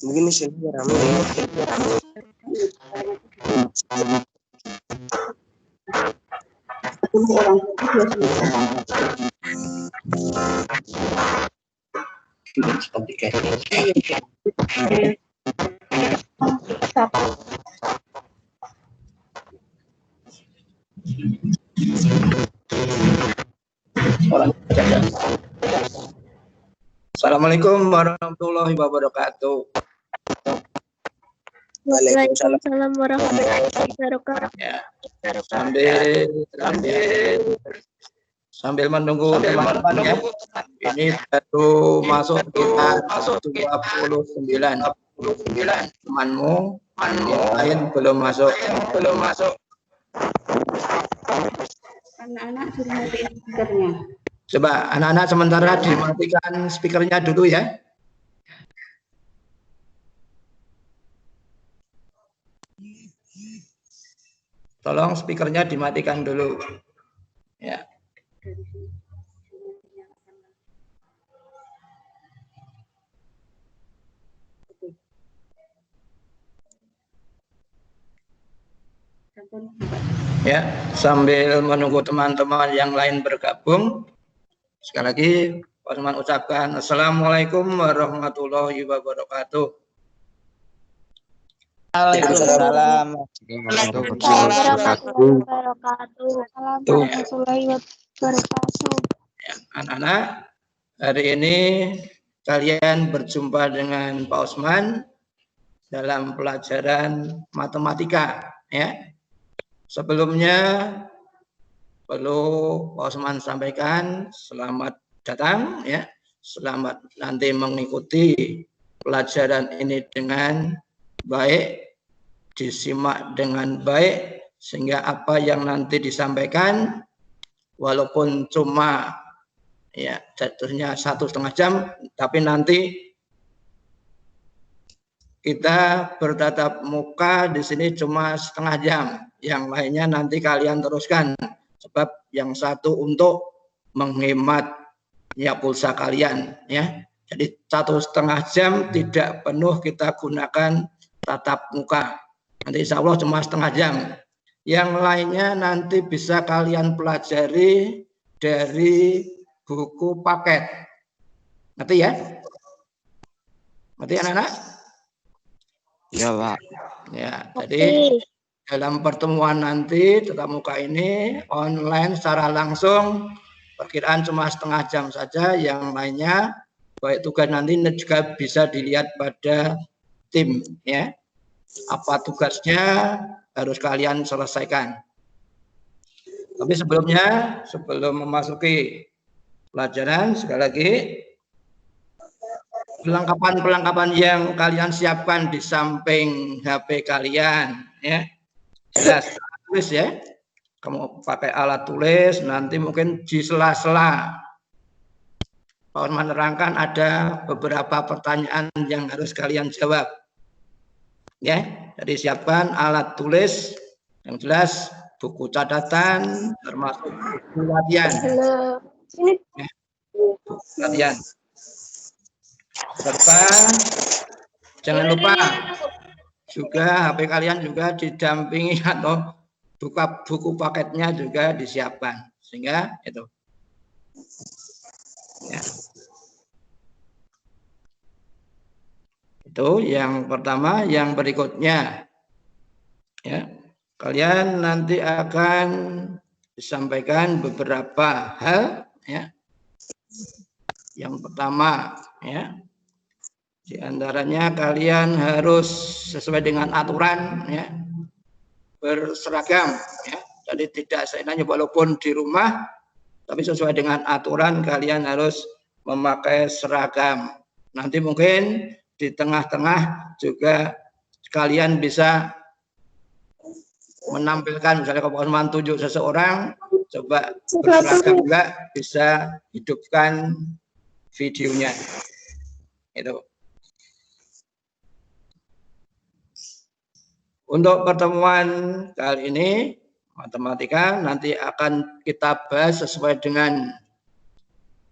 Mungkin di sini ramai ya. Assalamualaikum warahmatullahi wabarakatuh. Waalaikumsalam warahmatullahi wabarakatuh. Ya, sambil menunggu teman-teman ya. Ini baru masuk sekitar 29 temanmu, yang lain belum masuk. Anak-anak suruh matiin speakernya. Coba anak-anak sementara dimatikan speakernya dulu ya. Tolong speakernya dimatikan dulu. Ya. Ya, sambil menunggu teman-teman yang lain bergabung, sekali lagi Pak Usman ucapkan Assalamualaikum warahmatullahi wabarakatuh. Waalaikumsalam Warahmatullahi wabarakatuh. Ya, anak-anak, hari ini kalian berjumpa dengan Pak Usman dalam pelajaran matematika. Ya, sebelumnya perlu Pak Usman sampaikan selamat datang. Ya, selamat nanti mengikuti pelajaran ini dengan baik, disimak dengan baik, sehingga apa yang nanti disampaikan walaupun cuma ya jatuhnya 1,5 jam, tapi nanti kita bertatap muka di sini cuma setengah jam, yang lainnya nanti kalian teruskan, sebab yang satu untuk menghemat ya pulsa kalian ya. Jadi 1,5 jam tidak penuh kita gunakan tatap muka. Nanti insya Allah cuma setengah jam. Yang lainnya nanti bisa kalian pelajari dari buku paket. Ngerti ya? Ngerti anak-anak? Ya, Pak. Ya, jadi dalam pertemuan nanti tatap muka ini online secara langsung perkiraan cuma setengah jam saja. Yang lainnya baik tugas nanti juga bisa dilihat pada tim ya. Apa tugasnya harus kalian selesaikan. Tapi sebelumnya, sebelum memasuki pelajaran, sekali lagi perlengkapan yang kalian siapkan di samping HP kalian ya. Jelas tulis ya. Kamu pakai alat tulis, nanti mungkin di sela-sela Pak Usman menerangkan ada beberapa pertanyaan yang harus kalian jawab. Ya, jadi siapkan alat tulis yang jelas, buku catatan, termasuk buku latihan. Ya, buku latihan. Serta jangan lupa juga HP kalian juga didampingi atau buka buku paketnya juga disiapkan, sehingga itu. Ya. Itu yang pertama. Yang berikutnya ya, kalian nanti akan disampaikan beberapa hal ya. Yang pertama ya, di antaranya kalian harus sesuai dengan aturan ya, berseragam ya. Jadi tidak seenaknya walaupun di rumah, tapi sesuai dengan aturan kalian harus memakai seragam. Nanti mungkin di tengah-tengah juga kalian bisa menampilkan, misalnya kalau Pak Usman tunjuk seseorang, coba berseragam juga bisa hidupkan videonya. Itu. Untuk pertemuan kali ini, matematika nanti akan kita bahas sesuai dengan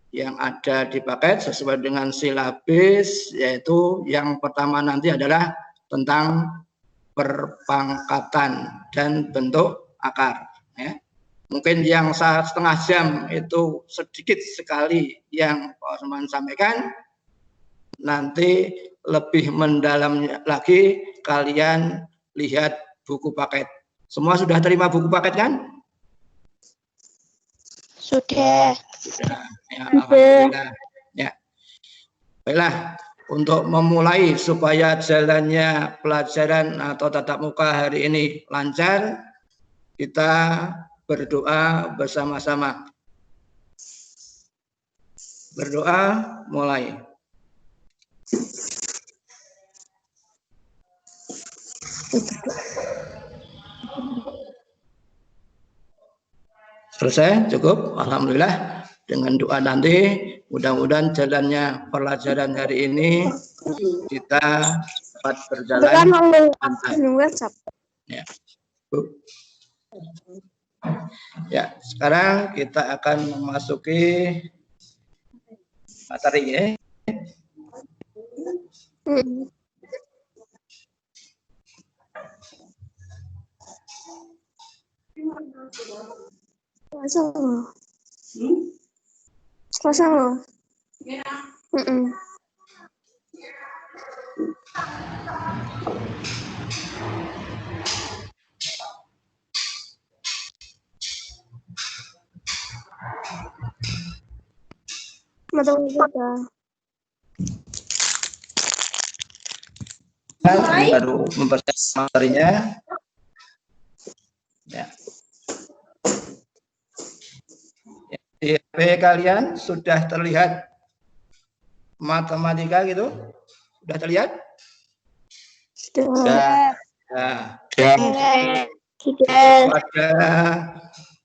yang ada di paket, sesuai dengan silabus, yaitu yang pertama nanti adalah tentang perpangkatan dan bentuk akar. Ya. Mungkin yang setengah jam itu sedikit sekali yang Pak Osman sampaikan. Nanti lebih mendalam lagi kalian lihat buku paket. Semua sudah terima buku paket kan? Sudah. Ya, alhamdulillah. Ya. Baiklah, untuk memulai supaya jalannya pelajaran atau tatap muka hari ini lancar, kita berdoa bersama-sama. Berdoa mulai. Selesai, cukup. Alhamdulillah. Dengan doa nanti, mudah-mudahan jalannya pelajaran hari ini kita dapat berjalan lancar. Ya. Ya, sekarang kita akan memasuki materi ya. Kosong loh. Baru mempersiapkan materinya. Ya. Di HP kalian sudah terlihat matematika gitu? Sudah terlihat? Sudah. Nah, Sudah. ada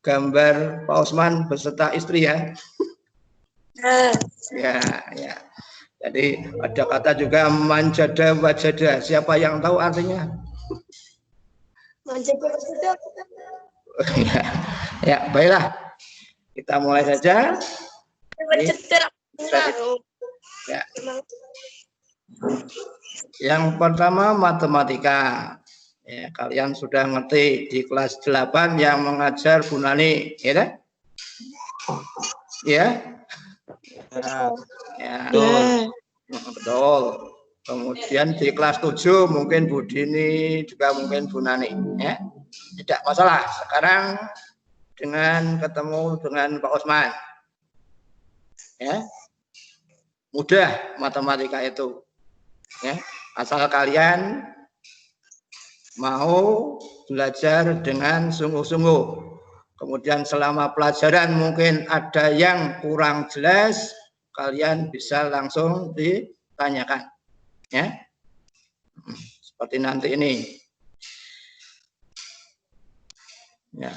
gambar Pak Osman beserta istri ya? Ya, ya. Jadi ada kata juga manjada wajada. Siapa yang tahu artinya? Manjada wajada. Ya, baiklah. Kita mulai saja. Ya. Yang pertama matematika. Ya, kalian sudah ngerti di kelas 8 yang mengajar Bu Nani, ya kan? Ya. Ya. Betul. Kemudian di kelas 7 mungkin Bu Dini, juga mungkin Bu Nani, ya. Tidak masalah. Sekarang dengan ketemu dengan Pak Osman. Ya. Mudah matematika itu. Ya, asal kalian mau belajar dengan sungguh-sungguh. Kemudian selama pelajaran mungkin ada yang kurang jelas, kalian bisa langsung ditanyakan. Ya. Seperti nanti ini. Ya.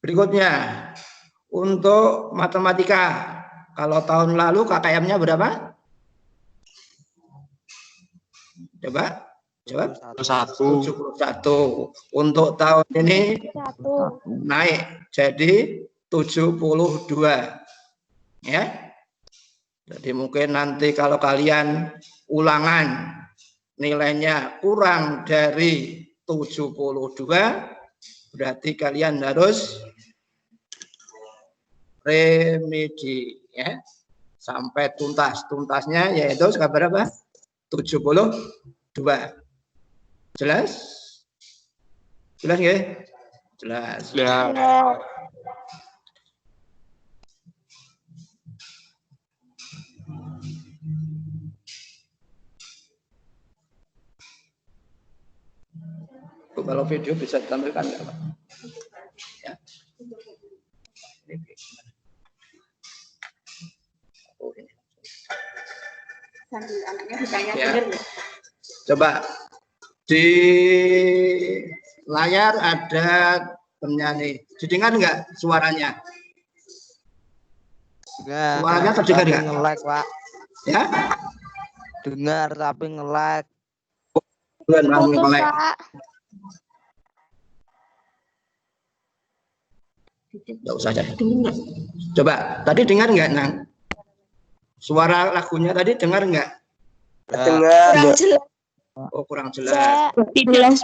Berikutnya, untuk matematika, kalau tahun lalu KKM-nya berapa? Coba, jawab. 71. Untuk tahun ini naik jadi 72. Ya. Jadi mungkin nanti kalau kalian ulangan nilainya kurang dari 72, berarti kalian harus remedi ya sampai tuntas. Tuntasnya yaitu berapa? 72. Jelas? Jelas ya? Jelas. Ya. Kalau video bisa ditampilkan nggak Pak? Ya. Ya. Coba di layar ada penyanyi. Didengar nggak suaranya? Dengar. Suaranya terdengar nggak? Nge-lag, Pak. Ya? Dengar tapi nge-lag. Bukan kamu nge-lag. Nggak usah aja. Coba, tadi dengar nggak, Nang? Suara lagunya tadi dengar nggak? Dengar. Kurang jelas. Oh, kurang jelas. Jelas.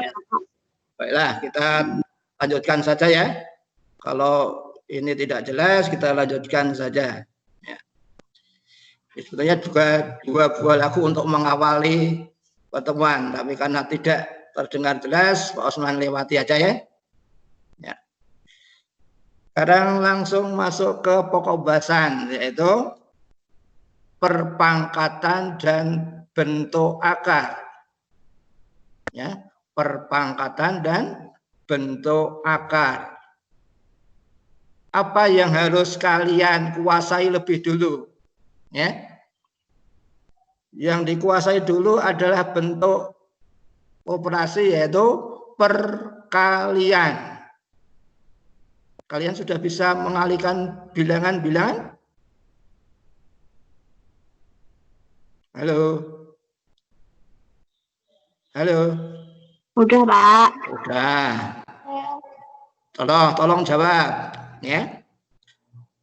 Baiklah, kita lanjutkan saja ya. Kalau ini tidak jelas, kita lanjutkan saja. Ya. Sebetulnya juga dua buah lagu untuk mengawali pertemuan, tapi karena tidak terdengar jelas, Pak Osman lewati aja ya. Ya. Sekarang langsung masuk ke pokok bahasan, yaitu perpangkatan dan bentuk akar. Ya, perpangkatan dan bentuk akar. Apa yang harus kalian kuasai lebih dulu? Ya. Yang dikuasai dulu adalah bentuk operasi, yaitu perkalian. Kalian sudah bisa mengalihkan bilangan-bilangan? Halo? Halo? Udah, Pak. Udah. Tolong jawab. Ya.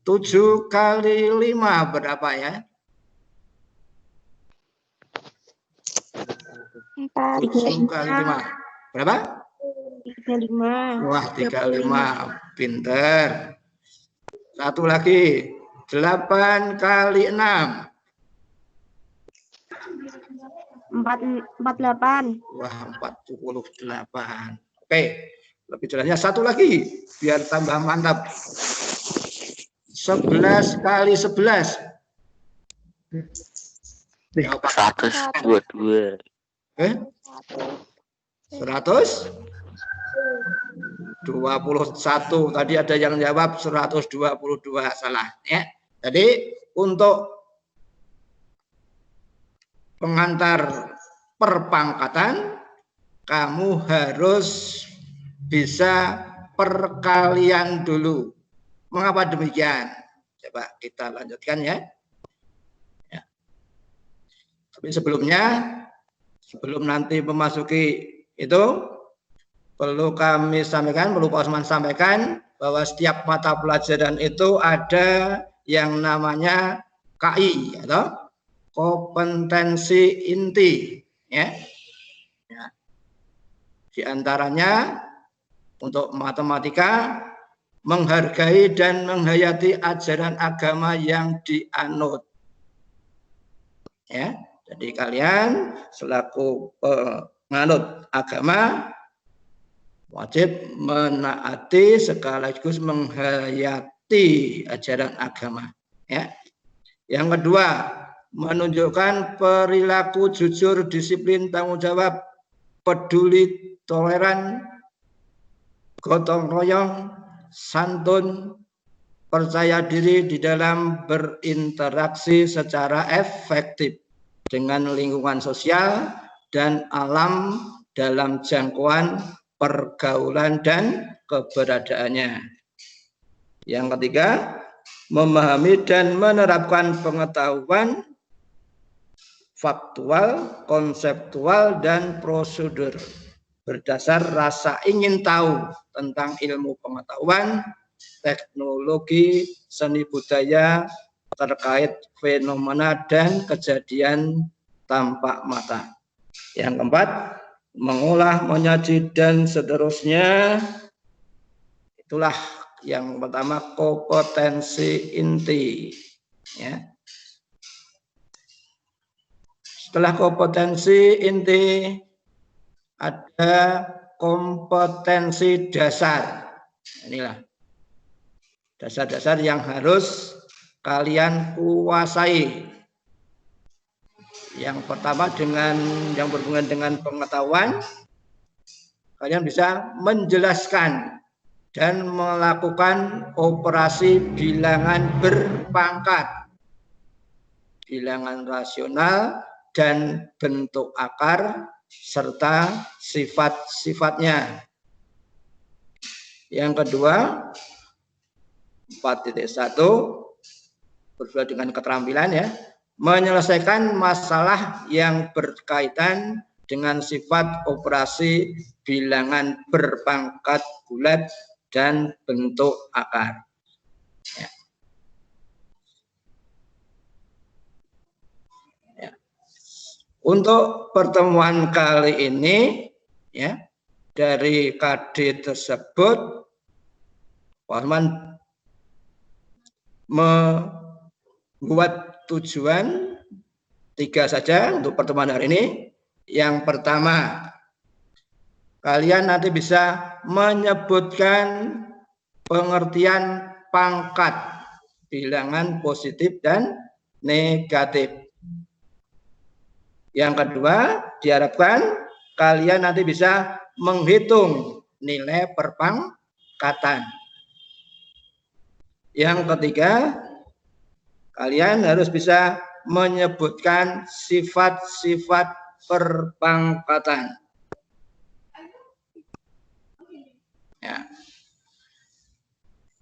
7 kali 5 berapa ya? 4. 7 kali 5. Berapa? 35. Wah, 35. Pinter. Satu lagi. 8 kali 6. 48. Wah, 48. Oke. Lebih jelasnya satu lagi. Biar tambah mantap. 11 kali 11. 122. 121. Tadi ada yang jawab 122, salah ya. Jadi untuk pengantar perpangkatan kamu harus bisa perkalian dulu. Mengapa demikian? Coba kita lanjutkan ya. Tapi sebelumnya, sebelum nanti memasuki itu, perlu kami sampaikan, perlu Pak Osman sampaikan bahwa setiap mata pelajaran itu ada yang namanya KI atau kompetensi inti, ya. Di antaranya untuk matematika menghargai dan menghayati ajaran agama yang dianut. Ya, jadi kalian selaku penganut agama wajib menaati sekaligus menghayati ajaran agama. Ya. Yang kedua, menunjukkan perilaku jujur, disiplin, tanggung jawab, peduli, toleran, gotong royong, santun, percaya diri di dalam berinteraksi secara efektif dengan lingkungan sosial dan alam dalam jangkauan pergaulan dan keberadaannya. Yang ketiga, memahami dan menerapkan pengetahuan faktual, konseptual, dan prosedur berdasar rasa ingin tahu tentang ilmu pengetahuan, teknologi, seni budaya terkait fenomena dan kejadian tampak mata. Yang keempat, mengolah, menyaji, dan seterusnya. Itulah yang pertama, kompetensi inti. Ya. Setelah kompetensi inti, ada kompetensi dasar. Inilah dasar-dasar yang harus kalian kuasai. Yang pertama yang berhubungan dengan pengetahuan, kalian bisa menjelaskan dan melakukan operasi bilangan berpangkat, bilangan rasional dan bentuk akar serta sifat-sifatnya. Yang kedua, 4.1 berbeda dengan keterampilan ya, menyelesaikan masalah yang berkaitan dengan sifat operasi bilangan berpangkat bulat dan bentuk akar. Ya. Ya. Untuk pertemuan kali ini, ya, dari KD tersebut, Pak Osman membuat tujuan 3 saja untuk pertemuan hari ini. Yang pertama, kalian nanti bisa menyebutkan pengertian pangkat bilangan positif dan negatif. Yang kedua, diharapkan kalian nanti bisa menghitung nilai perpangkatan. Yang ketiga, kalian harus bisa menyebutkan sifat-sifat perpangkatan. Ya.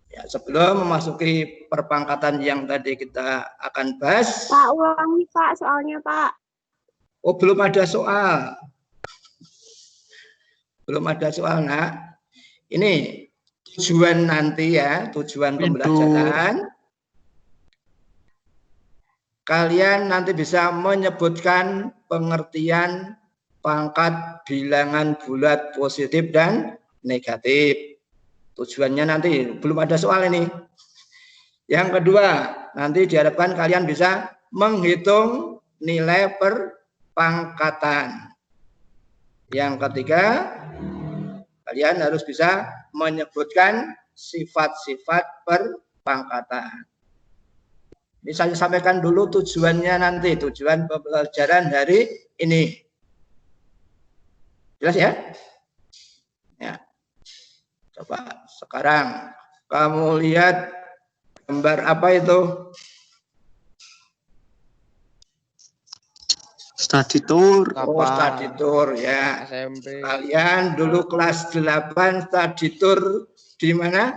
Ya, sebelum memasuki perpangkatan yang tadi kita akan bahas. Pak, ulangi Pak soalnya Pak. Oh, belum ada soal. Belum ada soal, Nak. Ini tujuan nanti ya, tujuan pembelajaran. Kalian nanti bisa menyebutkan pengertian pangkat bilangan bulat positif dan negatif. Tujuannya nanti belum ada soal ini. Yang kedua, nanti diharapkan kalian bisa menghitung nilai perpangkatan. Yang ketiga, kalian harus bisa menyebutkan sifat-sifat perpangkatan. Ini saya sampaikan dulu tujuannya nanti, tujuan pembelajaran hari ini. Jelas ya? Ya. Coba sekarang kamu lihat gambar apa itu? Study tour. Oh, study tour ya. SMP. Kalian dulu kelas 8 study tour di mana?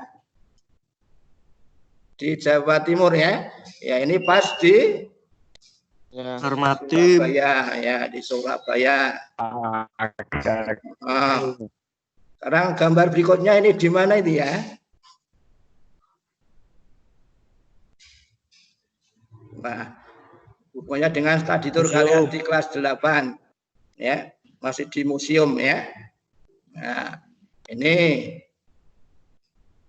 Di Jawa Timur ya. Ya, ini pas di Normatif. Surabaya ya, di Surabaya. Sekarang gambar berikutnya ini di mana itu ya? Nah, pokoknya dengan study tour kalian di kelas 8 ya, masih di museum ya. Nah, ini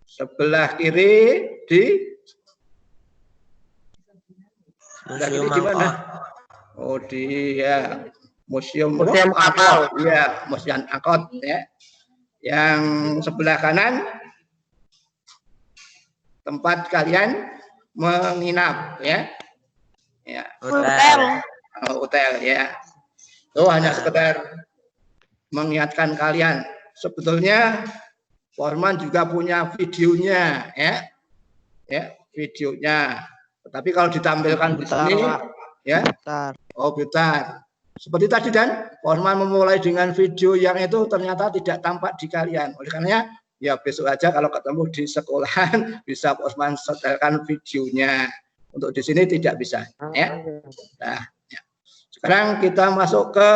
sebelah kiri di Museum di mana? Oh, di ya, museum kapal. Ya, museum angkot ya. Yang sebelah kanan tempat kalian menginap ya. Ya. Hotel. Oh, hotel ya. Itu hanya sekedar mengingatkan kalian. Sebetulnya Forman juga punya videonya ya. Ya, videonya. Tetapi kalau ditampilkan di sini ya. Oh, bentar. Seperti tadi dan Forman memulai dengan video yang itu ternyata tidak tampak di kalian. Oleh karenanya ya besok aja kalau ketemu di sekolahan bisa Forman setelkan videonya. Untuk di sini tidak bisa ya. Nah, ya. Sekarang kita masuk ke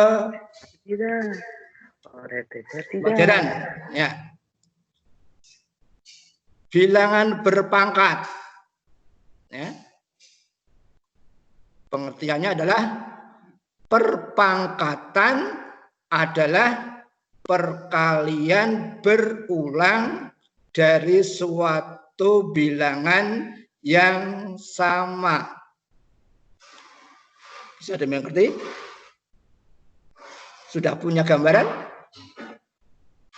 pelajaran ya. Bilangan berpangkat. Ya. Pengertiannya adalah perpangkatan adalah perkalian berulang dari suatu bilangan yang sama. Bisa dimengerti? Sudah punya gambaran?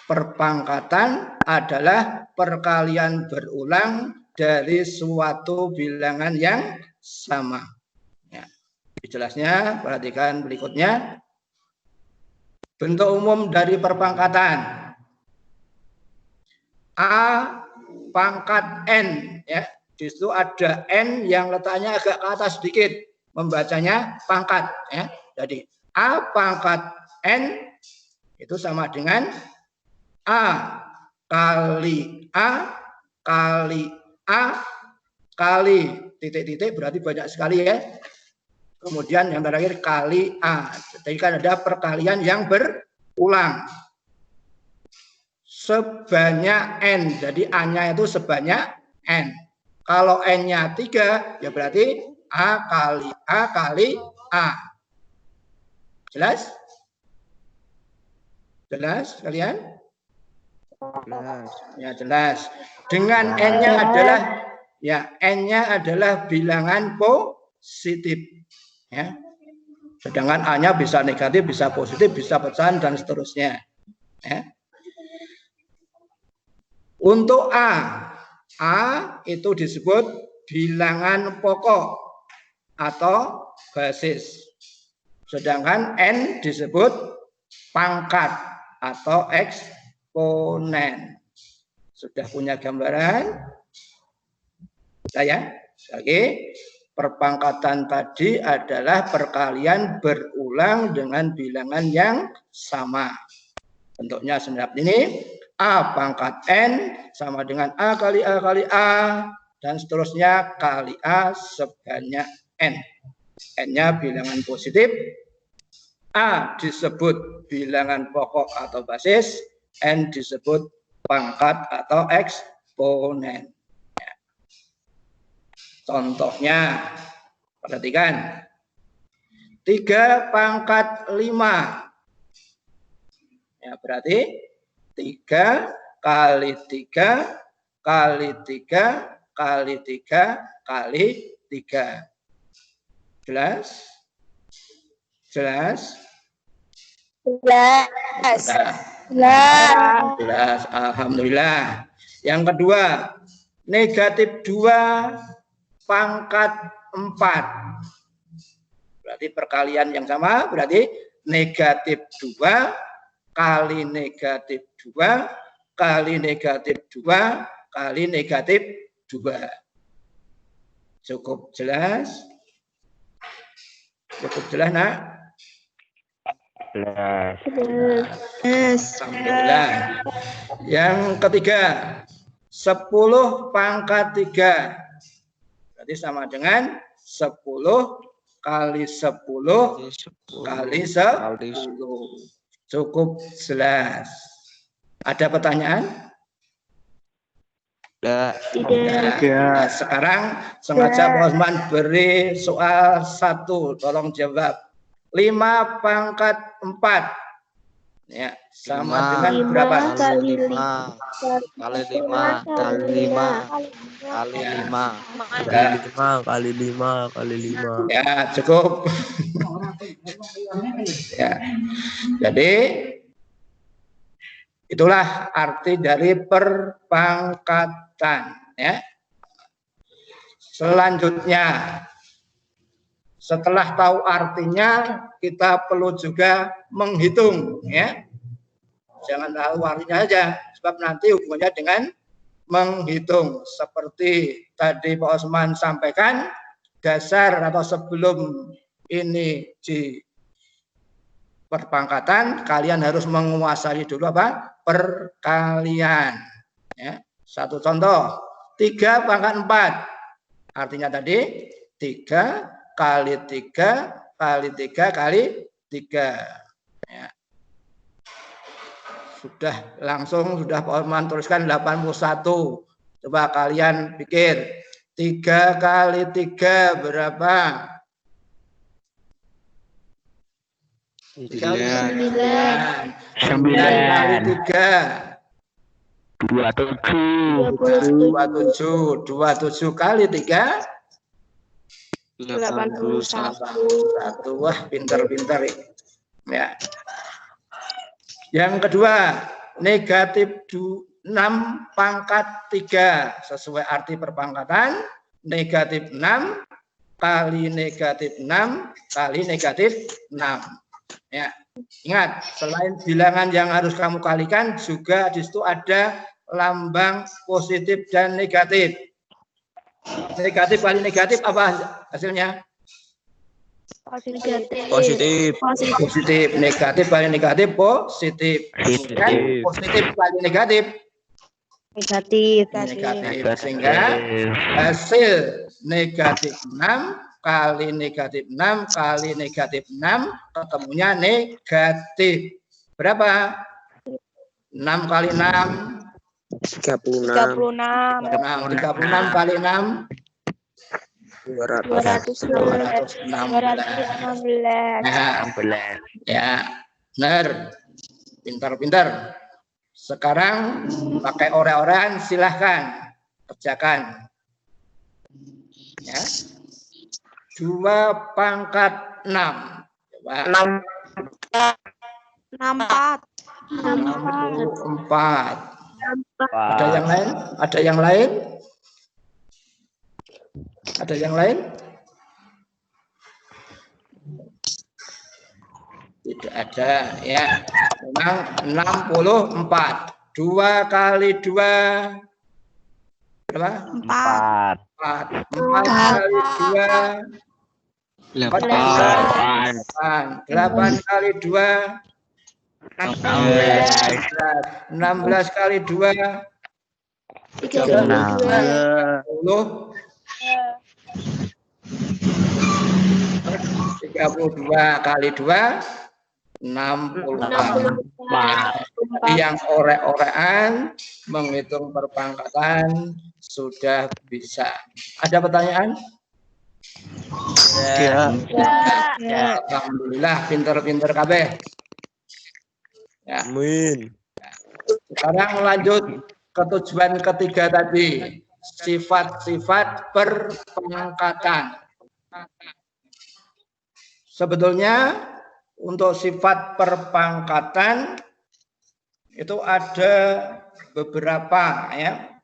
Perpangkatan adalah perkalian berulang dari suatu bilangan yang sama. Ya. Jelasnya, perhatikan berikutnya. Bentuk umum dari perpangkatan. A pangkat N. Ya. Di situ ada N yang letaknya agak ke atas sedikit. Membacanya pangkat. Ya. Jadi A pangkat N itu sama dengan A kali A kali A kali titik-titik berarti banyak sekali ya. Kemudian yang terakhir kali A. Jadi kan ada perkalian yang berulang. sebanyak N. Jadi A-nya itu sebanyak N. Kalau N-nya 3, ya berarti A kali A. Jelas? Jelas kalian? Jelas. Ya, jelas. Dengan N-nya adalah N-nya adalah bilangan positif. Ya. Sedangkan A-nya bisa negatif, bisa positif, bisa pecahan dan seterusnya. Ya. Untuk A itu disebut bilangan pokok atau basis. Sedangkan N disebut pangkat atau eksponen. Sudah punya gambaran? Saya lagi, perpangkatan tadi adalah perkalian berulang dengan bilangan yang sama. Bentuknya seperti ini. A pangkat N sama dengan A kali A kali A dan seterusnya kali A sebanyak N. N-nya bilangan positif. A disebut bilangan pokok atau basis. N disebut pangkat atau eksponen. Contohnya, perhatikan. 3 pangkat 5. Ya, berarti 3 kali 3 kali 3 kali 3 kali 3. Jelas? Jelas? Jelas. Jelas. Alhamdulillah. Yang kedua, negatif 2 pangkat 4. Berarti perkalian yang sama, berarti negatif 2 kali negatif 2 kali negatif 2 kali negatif 2. Cukup jelas? Cukup jelas, Nak? Jelas. Alhamdulillah. Yang ketiga, 10 pangkat 3. Berarti sama dengan 10 kali 10 kali 10. Cukup jelas. Ada pertanyaan? Tidak. Nah, sekarang sengaja Pak Osman beri soal 1. Tolong jawab. 5 pangkat 4. Ya, sama dengan berapa? Kali 5 kali 5 kali 5 kali 5 kali 5 kali 5. Ya, cukup. Ya. Jadi itulah arti dari perpangkatan, ya. Selanjutnya, setelah tahu artinya, kita perlu juga menghitung, ya. Jangan tahu artinya aja, sebab nanti hubungannya dengan menghitung. Seperti tadi Pak Osman sampaikan, dasar atau sebelum ini di perpangkatan, kalian harus menguasai dulu apa? Perkalian. Ya. Satu contoh, 3 pangkat 4. Artinya tadi 3 kali 3 kali 3 kali 3. Ya. Sudah Pak Osman tuliskan 81. Coba kalian pikir, 3 kali 3 berapa? 9 kali 3 27 kali 3 81. Wah, pintar-pintar ini. Ya. Yang kedua, negatif 6 pangkat 3. Sesuai arti perpangkatan, negatif 6 kali negatif 6 kali negatif 6. Ya, ingat, selain bilangan yang harus kamu kalikan, juga di situ ada lambang positif dan negatif. Negatif kali negatif apa hasilnya? Positif. Negatif kali negatif positif. Dan positif kali negatif negatif. Sehingga hasil negatif 6 kali negatif 6 kali negatif 6 ketemunya negatif. Berapa? 6 kali 6. 36. 36 kali 6. 216. 216. Ya, 16. ya, benar. Pintar-pintar. Sekarang pakai ore-orean, silahkan kerjakan. Ya. 2 pangkat 6. Coba. 64. 64. Ada yang lain? Ada yang lain? Ada yang lain? Tidak ada, ya. Memang 64. 2 kali 2 berapa? 4. 4. 4 kali 2 8. 8 kali 2 16. 16 kali 2 30. 32 kali 2 64. Yang ore-orean menghitung perpangkatan sudah bisa. Ada pertanyaan? Ya. Alhamdulillah, pinter-pinter kabeh. Ya. Amin. Sekarang lanjut ke tujuan ketiga tadi, sifat-sifat perpangkatan. Sebetulnya untuk sifat perpangkatan itu ada beberapa, ya.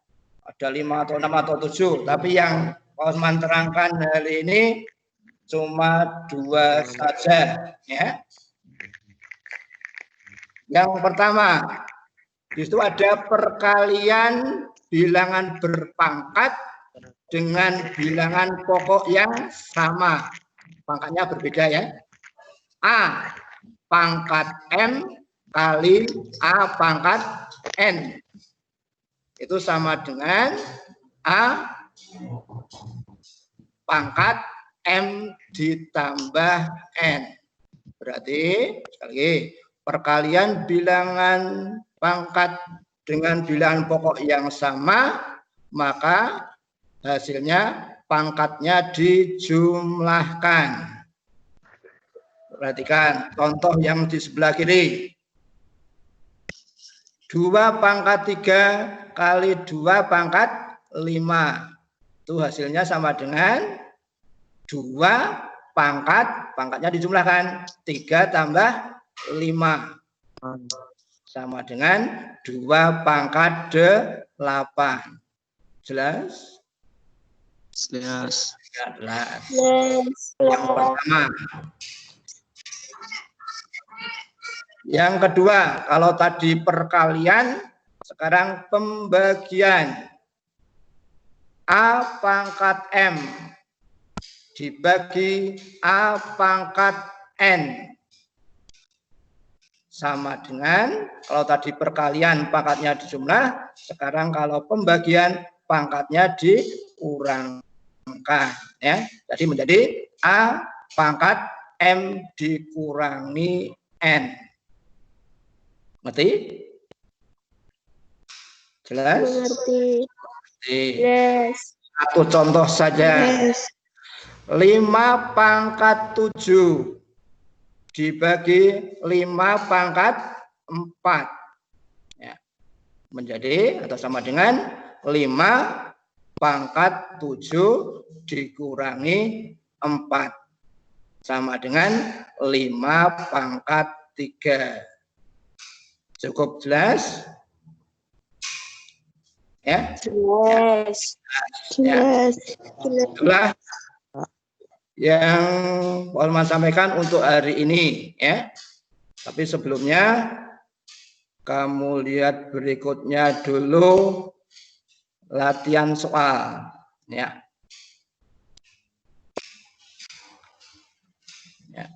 Ada 5 atau 6 atau 7, tapi yang Pak Osman terangkan hari ini cuma 2 saja, ya. Yang pertama, itu ada perkalian bilangan berpangkat dengan bilangan pokok yang sama. Pangkatnya berbeda, ya. A pangkat M kali A pangkat N. Itu sama dengan A pangkat M ditambah N. Berarti, sekali lagi, perkalian bilangan pangkat dengan bilangan pokok yang sama, maka hasilnya pangkatnya dijumlahkan. Perhatikan contoh yang di sebelah kiri. 2 pangkat 3 kali 2 pangkat 5. Itu hasilnya sama dengan 2 pangkatnya dijumlahkan. 3 tambah 5. Sama dengan 2 pangkat 8. Jelas? Jelas. Jelas. Yang pertama. Yang kedua, kalau tadi perkalian, sekarang pembagian. A pangkat M dibagi A pangkat N. Sama dengan, kalau tadi perkalian pangkatnya dijumlah, sekarang kalau pembagian pangkatnya dikurangkan. Ya. Jadi menjadi A pangkat M dikurangi N. Ngerti? Jelas? Mengerti. Yes. Satu contoh saja. Yes. 5 pangkat 7 dibagi 5 pangkat 4. Ya. Menjadi atau sama dengan 5 pangkat 7 dikurangi 4. Sama dengan 5 pangkat 3. Cukup jelas? Ya? Jelas. Jelas. Itulah yang Pak Osman sampaikan untuk hari ini, ya. Tapi sebelumnya kamu lihat berikutnya dulu latihan soal, ya. Ya.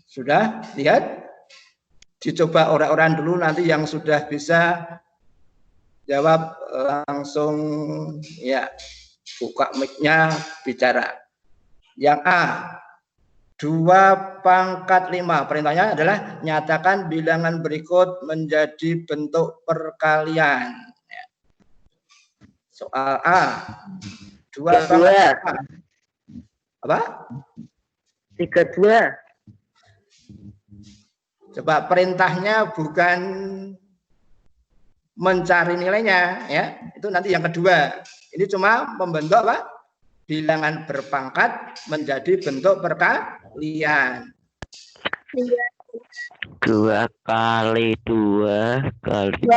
Sudah lihat? Dicoba orang-orang dulu, nanti yang sudah bisa jawab langsung, ya, buka mic-nya bicara. Yang A, 2 pangkat 5. Perintahnya adalah nyatakan bilangan berikut menjadi bentuk perkalian. Soal A. 2 pangkat 5. Apa? 32. Coba perintahnya bukan mencari nilainya, ya. Itu nanti yang kedua. Ini cuma membentuk apa? Bilangan berpangkat menjadi bentuk perkalian. 2 kali 2 kali 2 2.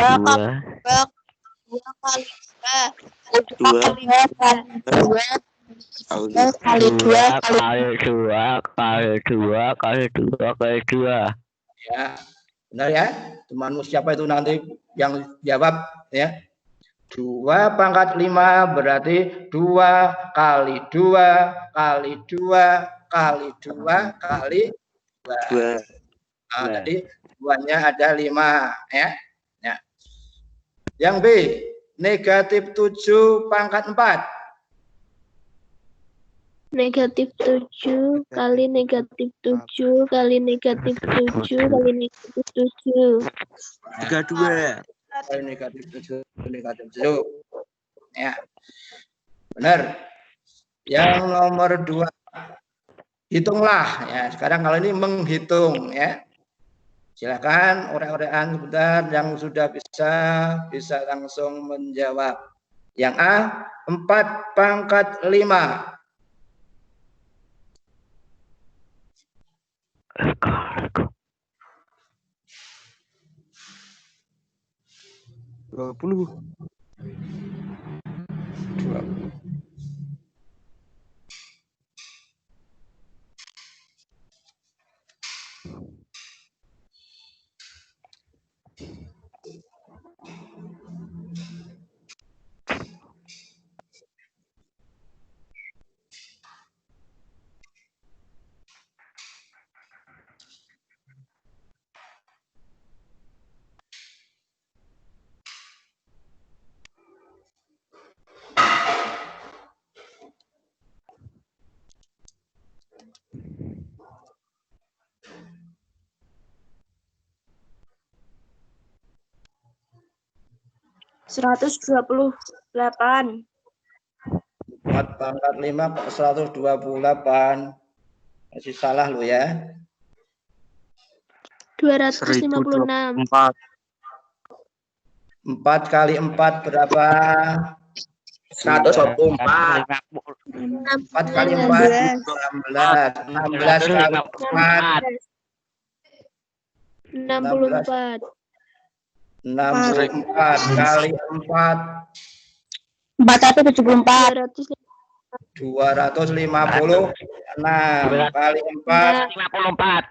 2 kali 2 Dua. kali 2 kali 2 kali 2 kali 2 kali 2 kali 2. Ya, benar ya. Temanmu siapa itu nanti yang jawab ya. 2 pangkat 5 berarti 2 kali 2 kali 2 kali 2 kali 2. Nah, jadi 2-nya ada 5 ya. Ya. Yang B, negatif 7 pangkat 4. Negatif 7 kali negatif 7 kali negatif 7 kali negatif 7. 32. Kali negatif 7 negatif 7. Ya. Benar. Yang nomor 2. Hitunglah ya. Sekarang kalau ini menghitung ya. Silakan orek-orekan sebentar yang sudah bisa langsung menjawab. Yang A 4 pangkat 5. 20. 20. Seratus 128. 4 pangkat 5 128. Masih salah lo ya. 256. 4. 4 kali 4 berapa? 124. 4 kali 4 16. 16 kali 4 64. 64 kali 4 474. 256 kali 4 54.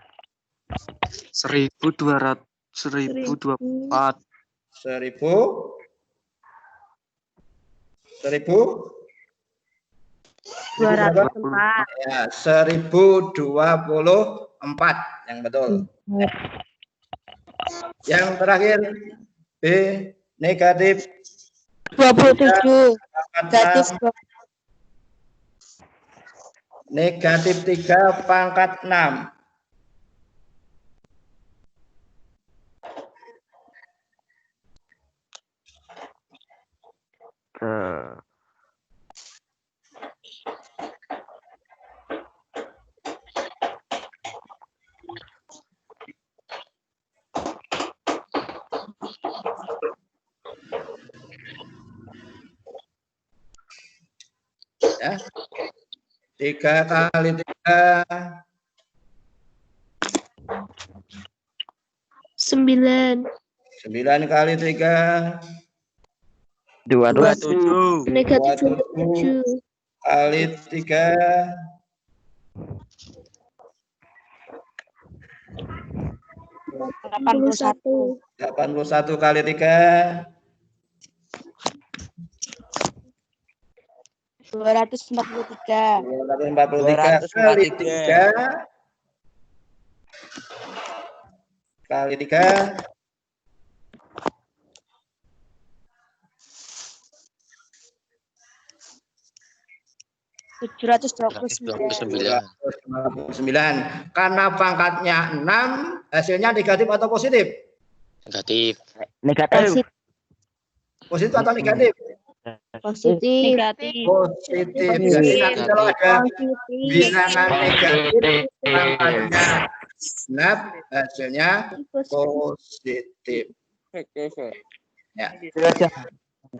1200. 1024. 204. ya 1024 yang betul. Yang terakhir B negatif 27. Negatif negatif 3 pangkat 6. Ya. 3 kali 3 9. 9 kali 3 27. Negatif 27 27. kali 3 81. 81 kali 3 243. 243 kali 3 kali 3 2 729. 9. Karena pangkatnya 6, hasilnya negatif atau positif? Negatif. Negatif. Positif atau negatif? Positif. Negatif. Positif. Jadi nanti kalau ada bilangan negatif, pangkatnya genap, hasilnya positif. Ya.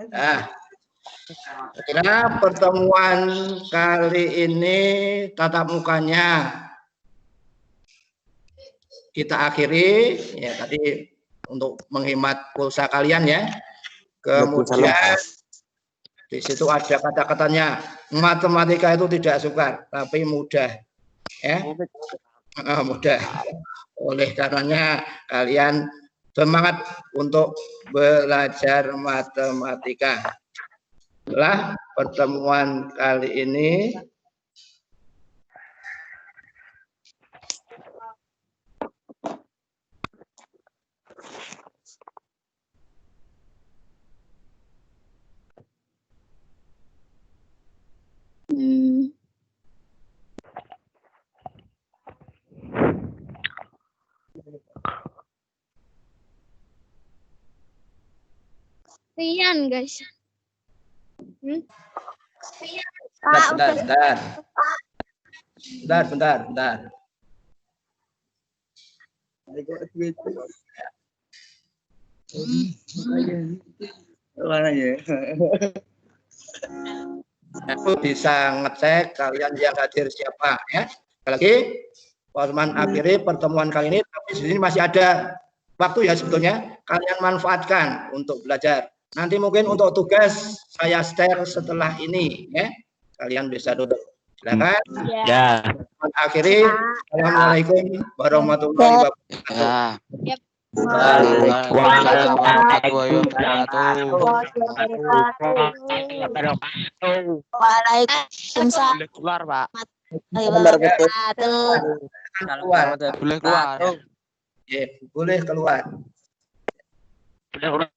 Nah, kira pertemuan kali ini tatap mukanya kita akhiri ya, tadi untuk menghemat pulsa kalian ya. Kemudian di situ ada kata-katanya, matematika itu tidak sukar tapi mudah ya. Mudah. Oleh karenanya kalian semangat untuk belajar matematika. Setelah pertemuan kali ini Rian guys. bentar. Aku bisa ngecek kalian yang hadir siapa ya. Sekali lagi, Pak Osman akhiri pertemuan kali ini, tapi di sini masih ada waktu ya sebetulnya. Kalian manfaatkan untuk belajar. Nanti mungkin untuk tugas saya share setelah ini ya. Kalian bisa duduk. Silakan. Ya. Akhiri. Assalamualaikum warahmatullahi wabarakatuh. Waalaikumsalam warahmatullahi wabarakatuh. Waalaikumsalam. Boleh keluar, Pak. Boleh keluar. Boleh keluar. Udah.